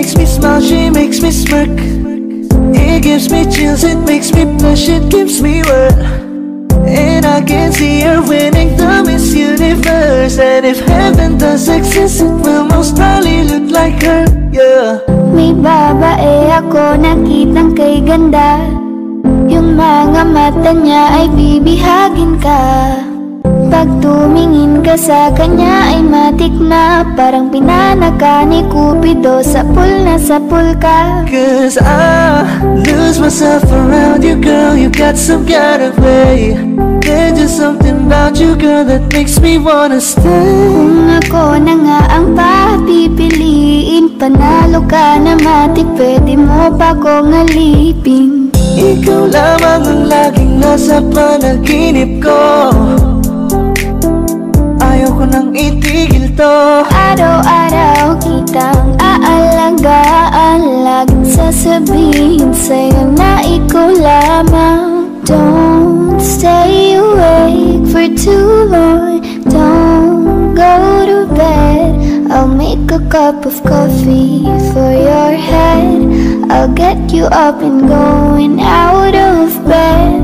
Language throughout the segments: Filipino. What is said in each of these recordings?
makes me smile, she makes me smirk. It gives me chills, it makes me blush, it gives me worth. And I can see her winning the Miss Universe. And if heaven does exist, it will most probably look like her, yeah. May babae ako nakitang kay ganda. Yung mga mata niya ay bibihagin ka. Pag tumingin ka sa kanya ay matik na. Parang pinanaka ni Cupido, sapul na sapul ka. Cause I lose myself around you, girl. You got some kind of way. There's just something about you, girl, that makes me wanna stay. Kung ako na nga ang papipiliin, panalo ka na matik, pwede mo pa kong alipin. Ikaw lamang ang laging nasa panaginip ko. Ayaw ko nang itigil to. Araw-araw kitang aalagaan, laging sasabihin sa'yo na ikaw lamang. Don't stay awake for too long, don't go to bed. I'll make a cup of coffee for your head. I'll get you up and going out of bed.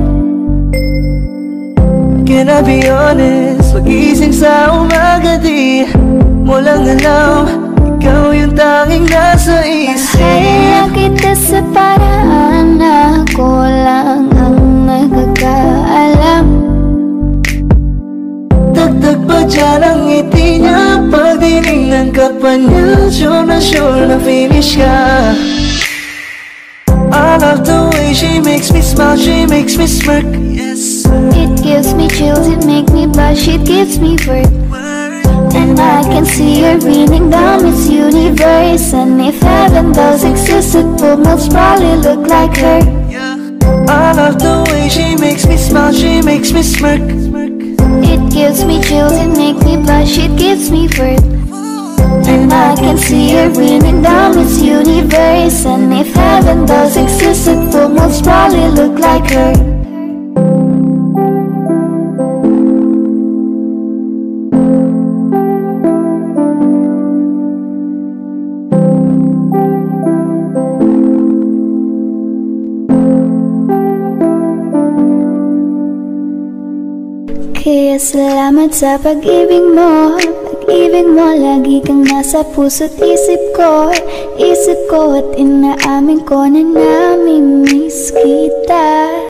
Can I be honest? Pag-ising sa umaga di mo lang alam, ikaw yung tanging nasa isip. Mahal kita sa paraan na ako lang ang nakakaalam. Dagdag pa dyan ang ngiti niya, pag dinignan ka pa niya, sure na finish ka. I love the way she makes me smile, she makes me smirk. Yes. It gives me chills, it makes me blush, it gives me worth. And I can see her winning the Miss Universe. And if heaven does exist, it will most probably look like her. I love the way she makes me smile, she makes me smirk. It gives me chills, it makes me blush, it gives me worth. And I can see her winning the Miss Universe. And if heaven does exist, it will most probably look like her. Kaya salamat sa pag-ibig mo. Pag-ibig mo, lagi kang nasa puso't isip ko. Isip ko at inaamin ko na nami-miss kita.